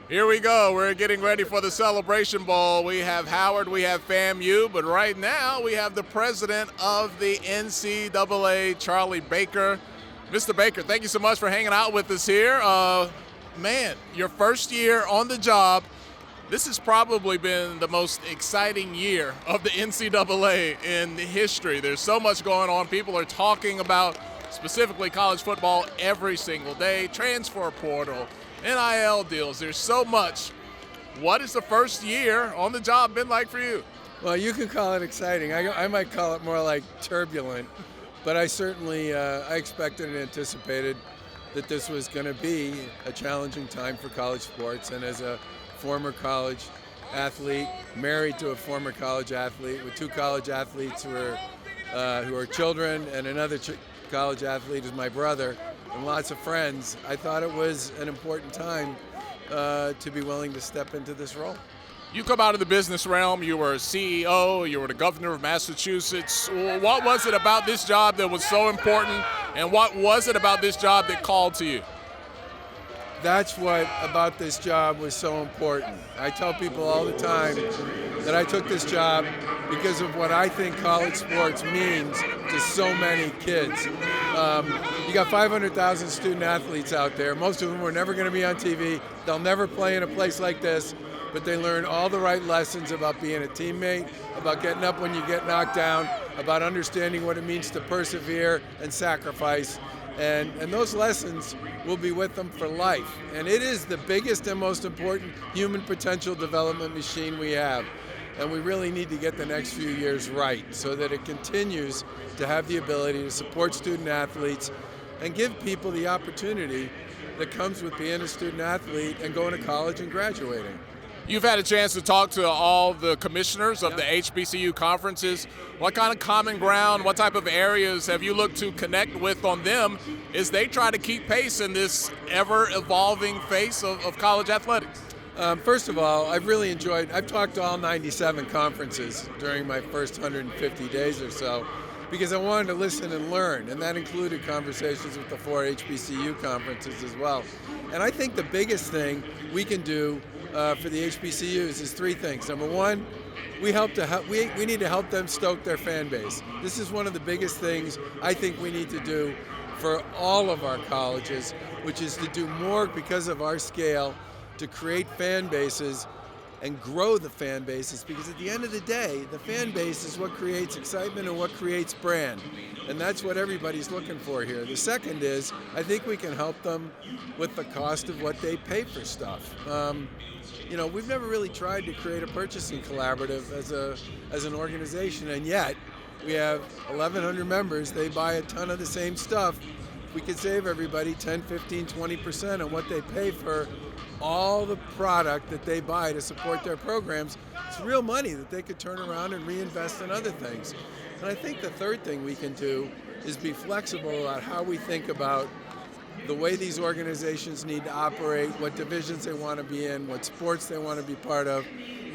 Here we go. We're getting ready for the Celebration Bowl. We have Howard, we have FAMU, but right now we have the president of the NCAA, Charlie Baker. Mr. Baker, thank you so much for hanging out with us here. Man, your first year on the job. This has probably been the most exciting year of the NCAA in history. There's so much going on. People are talking about specifically college football every single day, transfer portal, NIL deals. There's so much. What has the first year on the job been like for you? Well, you can call it exciting. I might call it more like turbulent, but I certainly I expected and anticipated that this was going to be a challenging time for college sports. And as a former college athlete, married to a former college athlete, with two college athletes who are children, and another college athlete is my brother, and lots of friends, I thought it was an important time to be willing to step into this role. You come out of the business realm. You were a CEO. You were the governor of Massachusetts. What was it about this job that was so important, and what was it about this job that called to you? That's what about this job was so important. I tell people all the time that I took this job because of what I think college sports means to so many kids. You got 500,000 student athletes out there. Most of them were never going to be on TV. They'll never play in a place like this, but they learn all the right lessons about being a teammate, about getting up when you get knocked down, about understanding what it means to persevere and sacrifice. And those lessons will be with them for life. And it is the biggest and most important human potential development machine we have. And we really need to get the next few years right so that it continues to have the ability to support student athletes and give people the opportunity that comes with being a student athlete and going to college and graduating. You've had a chance to talk to all the commissioners of the HBCU conferences. What kind of common ground, what type of areas have you looked to connect with on them as they try to keep pace in this ever-evolving face of college athletics? First of all, I've talked to all 97 conferences during my first 150 days or so because I wanted to listen and learn, and that included conversations with the 4 HBCU conferences as well. And I think the biggest thing we can do for the HBCUs is 3 things. Number one, we need to help them stoke their fan base. This is one of the biggest things I think we need to do for all of our colleges, which is to do more because of our scale to create fan bases and grow the fan bases, because at the end of the day, the fan base is what creates excitement and what creates brand. And that's what everybody's looking for here. The second is, I think we can help them with the cost of what they pay for stuff. We've never really tried to create a purchasing collaborative as an organization, and yet we have 1,100 members. They buy a ton of the same stuff. We could save everybody 10, 15, 20% on what they pay for all the product that they buy to support their programs. It's real money that they could turn around and reinvest in other things. And I think the third thing we can do is be flexible about how we think about the way these organizations need to operate, what divisions they want to be in, what sports they want to be part of,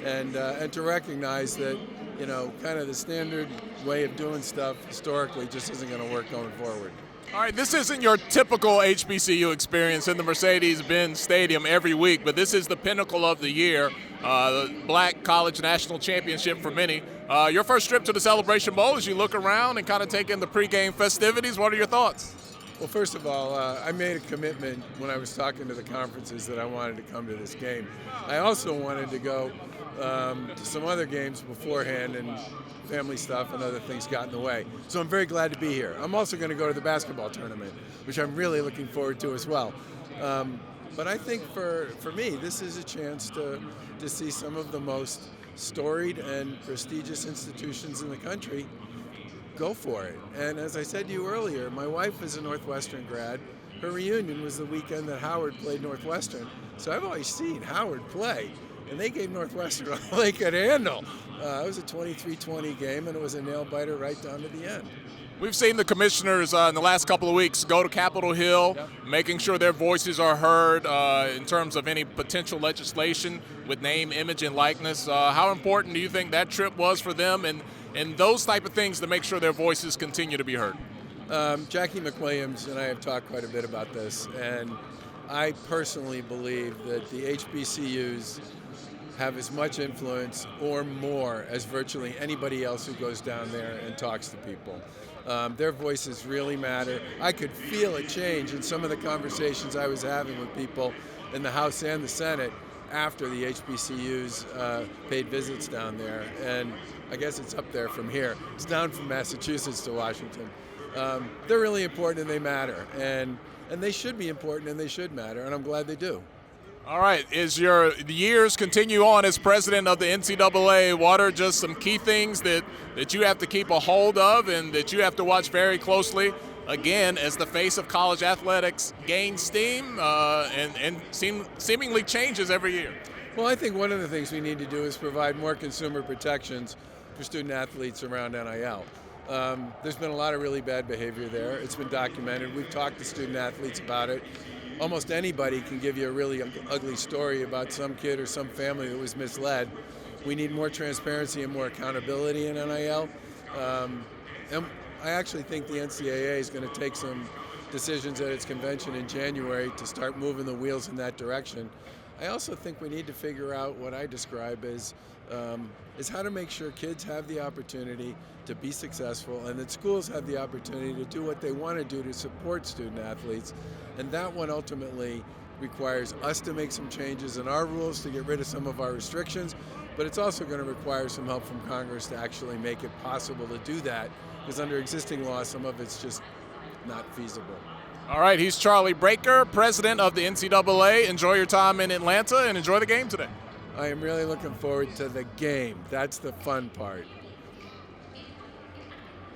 and to recognize that, kind of the standard way of doing stuff historically just isn't going to work going forward. All right, this isn't your typical HBCU experience in the Mercedes-Benz Stadium every week, but this is the pinnacle of the year, the Black College National Championship for many. Your first trip to the Celebration Bowl, as you look around and kind of take in the pregame festivities, what are your thoughts? Well, first of all, I made a commitment when I was talking to the conferences that I wanted to come to this game. I also wanted to go to some other games beforehand, and family stuff and other things got in the way. So I'm very glad to be here. I'm also going to go to the basketball tournament, which I'm really looking forward to as well. But I think for me, this is a chance to see some of the most storied and prestigious institutions in the country go for it. And as I said to you earlier, my wife is a Northwestern grad. Her reunion was the weekend that Howard played Northwestern. So I've always seen Howard play, and they gave Northwestern all they could handle. It was a 23-20 game, and it was a nail-biter right down to the end. We've seen the commissioners in the last couple of weeks go to Capitol Hill, making sure their voices are heard in terms of any potential legislation with name, image, and likeness. How important do you think that trip was for them and those type of things to make sure their voices continue to be heard? Jackie McWilliams and I have talked quite a bit about this, and I personally believe that the HBCUs have as much influence or more as virtually anybody else who goes down there and talks to people. Their voices really matter. I could feel a change in some of the conversations I was having with people in the House and the Senate after the HBCUs paid visits down there. And I guess it's up there from here. It's down from Massachusetts to Washington. They're really important and they matter. And they should be important and they should matter, and I'm glad they do. All right, as your years continue on as president of the NCAA, what are just some key things that you have to keep a hold of and that you have to watch very closely, again, as the face of college athletics gains steam and seemingly changes every year? Well, I think one of the things we need to do is provide more consumer protections for student athletes around NIL. There's been a lot of really bad behavior there. It's been documented. We've talked to student athletes about it. Almost anybody can give you a really ugly story about some kid or some family that was misled. We need more transparency and more accountability in NIL. And I actually think the NCAA is going to take some decisions at its convention in January to start moving the wheels in that direction. I also think we need to figure out what I describe as how to make sure kids have the opportunity to be successful and that schools have the opportunity to do what they want to do to support student athletes. And that one ultimately requires us to make some changes in our rules to get rid of some of our restrictions, but it's also going to require some help from Congress to actually make it possible to do that, because under existing law, some of it's just not feasible. All right, he's Charlie Baker, president of the NCAA. Enjoy your time in Atlanta and enjoy the game today. I am really looking forward to the game. That's the fun part.